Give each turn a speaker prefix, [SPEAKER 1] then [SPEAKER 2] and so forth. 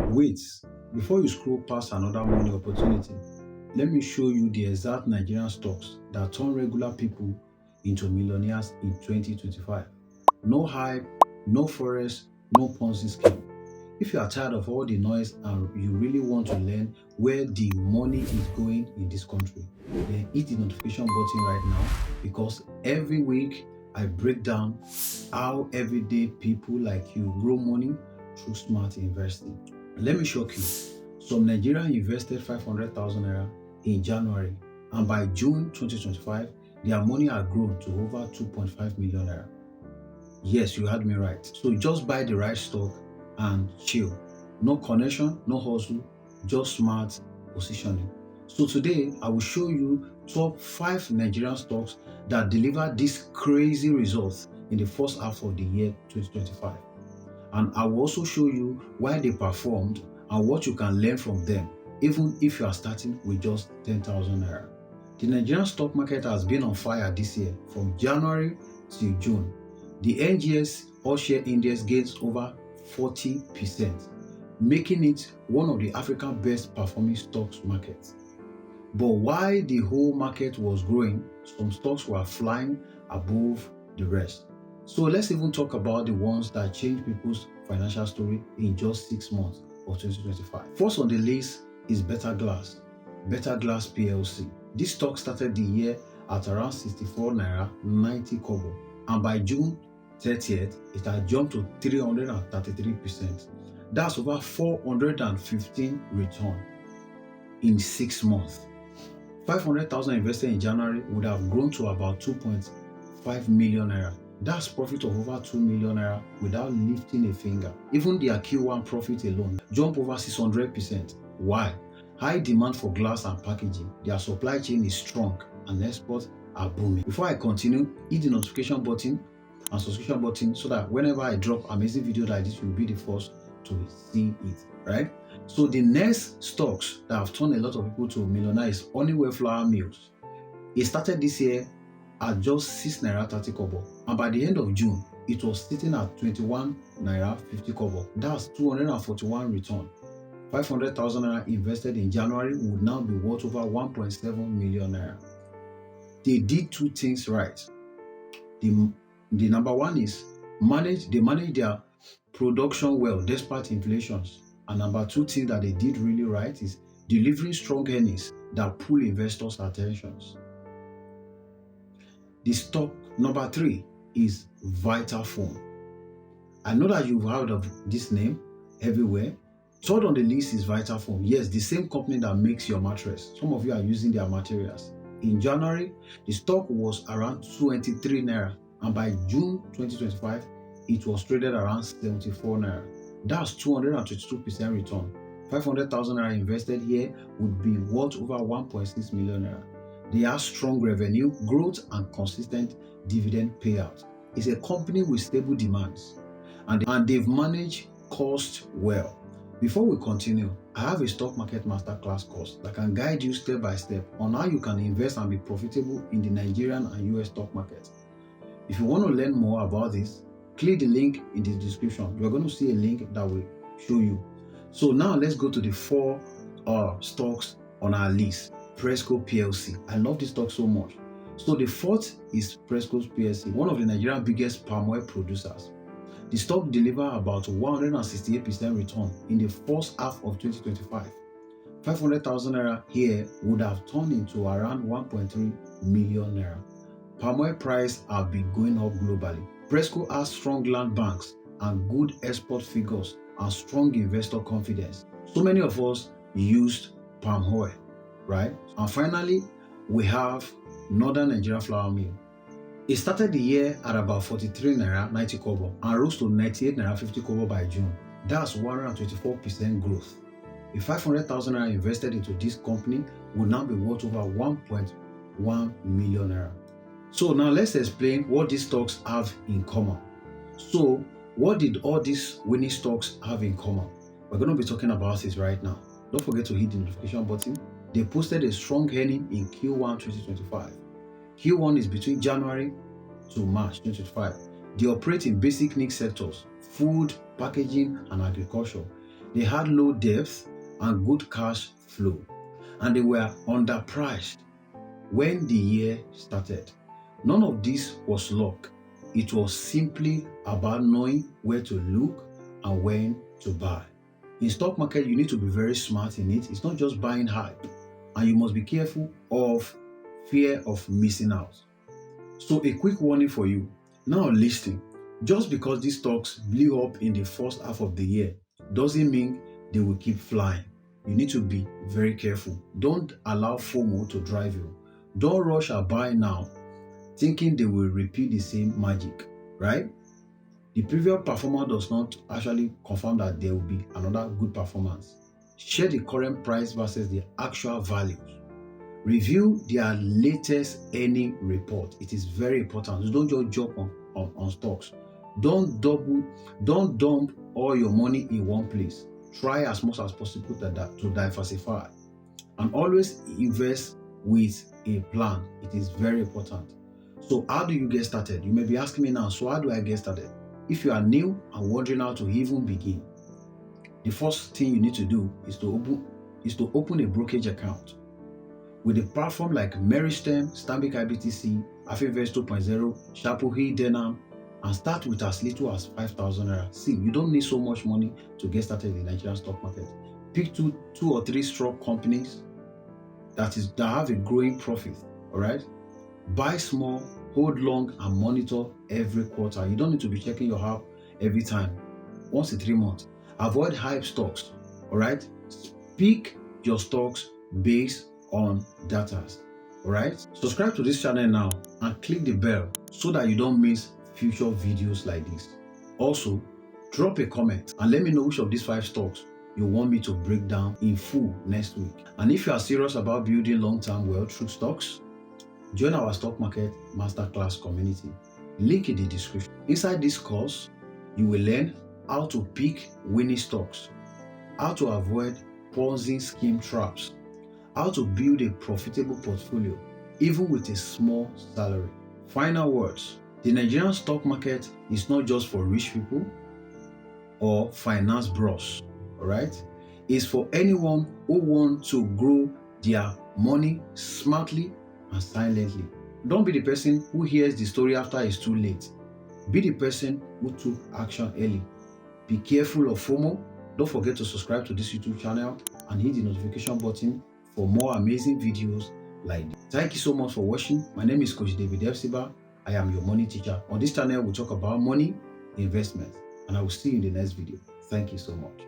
[SPEAKER 1] Wait, before you scroll past another money opportunity, let me show you the exact Nigerian stocks that turn regular people into millionaires in 2025. No hype, no forest, no Ponzi scheme. If you are tired of all the noise and you really want to learn where the money is going in this country, then hit the notification button right now because every week I break down how everyday people like you grow money through smart investing. Let me shock you. Some Nigerians invested 500,000 naira in January, and by June 2025, their money had grown to over 2.5 million naira. Yes, you heard me right. So just buy the right stock and chill. No connection, no hustle, just smart positioning. So today I will show you top 5 Nigerian stocks that deliver these crazy results in the first half of the year 2025. And I will also show you why they performed and what you can learn from them, even if you are starting with just 10,000 naira. The Nigerian stock market has been on fire this year from January till June. The NGS All Share Index gains over 40%, making it one of the African best performing stocks markets. But while the whole market was growing, some stocks were flying above the rest. So let's even talk about the ones that changed people's financial story in just 6 months of 2025. First on the list is Better Glass PLC. This stock started the year at around 64 naira 90 kobo, and by June 30th, it had jumped to 333%. That's over 415 return in 6 months. 500,000 invested in January would have grown to about 2.5 million naira. That's profit of over 2 million naira without lifting a finger. Even their Q1 profit alone jumped over 600%. Why? High demand for glass and packaging. Their supply chain is strong and exports are booming. Before I continue, hit the notification button and subscription button so that whenever I drop amazing video like this, you'll be the first to see it, right? So the next stocks that have turned a lot of people to millionaire is Honeywell Flour Mills. It started this year at just 6 naira 30 kobo, and by the end of June, it was sitting at 21 naira 50 kobo. That's 241 return. 500,000 naira invested in January would now be worth over 1.7 million naira. They did two things right. The number one is they manage their production well despite inflations. And number two thing that they did really right is delivering strong earnings that pull investors' attentions. The stock number 3 is Vitalform. I know that you've heard of this name everywhere. Third on the list is Vitalform. Yes, the same company that makes your mattress. Some of you are using their materials. In January, the stock was around 23 naira, and by June 2025, it was traded around 74 naira. That's 222% return. 500,000 naira invested here would be worth over 1.6 million naira. They have strong revenue, growth, and consistent dividend payout. It's a company with stable demands, and they've managed cost well. Before we continue, I have a stock market masterclass course that can guide you step by step on how you can invest and be profitable in the Nigerian and US stock market. If you want to learn more about this, click the link in the description. You're going to see a link that will show you. So now let's go to the 4 stocks on our list. Presco PLC. I love this stock so much. So the fourth is Presco PLC, one of the Nigerian biggest palm oil producers. The stock delivered about 168% return in the first half of 2025. 500,000 naira here would have turned into around 1.3 million naira. Palm oil price have been going up globally. Presco has strong land banks and good export figures and strong investor confidence. So many of us used palm oil, right? And finally, we have Northern Nigerian Flour Mill. It started the year at about 43 naira 90 kobo and rose to 98 naira 50 kobo by June. That's 124% growth. If 500,000 naira invested into this company would now be worth over 1.1 million naira. So now let's explain what these stocks have in common. So what did all these winning stocks have in common? We're going to be talking about it right now. Don't forget to hit the notification button. They posted a strong earning in Q1 2025. Q1 is between January to March 2025. They operate in basic need sectors, food, packaging, and agriculture. They had low depth and good cash flow, and they were underpriced when the year started. None of this was luck. It was simply about knowing where to look and when to buy. In stock market, you need to be very smart in it. It's not just buying hype, and you must be careful of fear of missing out. So a quick warning for you. Now listen, just because these stocks blew up in the first half of the year doesn't mean they will keep flying. You need to be very careful. Don't allow FOMO to drive you. Don't rush or buy now thinking they will repeat the same magic, right? The previous performer does not actually confirm that there will be another good performance. Share the current price versus the actual values. Review their latest earning report. It is very important. You don't just jump on stocks. Don't dump all your money in one place. Try as much as possible to diversify. And always invest with a plan. It is very important. So how do you get started? You may be asking me now, so how do I get started? If you are new and wondering how to even begin, the first thing you need to do is to open a brokerage account. With a platform like Meristem, Stanbic IBTC, Afinvest 2.0, Shapohi, Denham, and start with as little as 5,000 naira. See, you don't need so much money to get started in the Nigerian stock market. Pick two or three strong companies that have a growing profit. All right, buy small, hold long, and monitor every quarter. You don't need to be checking your app every time. Once in 3 months. Avoid hype stocks. All right, pick your stocks based on data. All right, subscribe to this channel now and click the bell so that you don't miss future videos like this. Also, drop a comment and let me know which of these 5 stocks you want me to break down in full next week. And if you are serious about building long-term wealth through stocks, join our stock market masterclass community. Link in the description. Inside this course, you will learn how to pick winning stocks, how to avoid Ponzi scheme traps, how to build a profitable portfolio, even with a small salary. Final words. The Nigerian stock market is not just for rich people or finance bros, all right? It's for anyone who wants to grow their money smartly and silently. Don't be the person who hears the story after it's too late. Be the person who took action early. Be careful of FOMO. Don't forget to subscribe to this YouTube channel and hit the notification button for more amazing videos like this. Thank you so much for watching. My name is Coach David Epsiba. I am your money teacher. On this channel, we talk about money, investment, and I will see you in the next video. Thank you so much.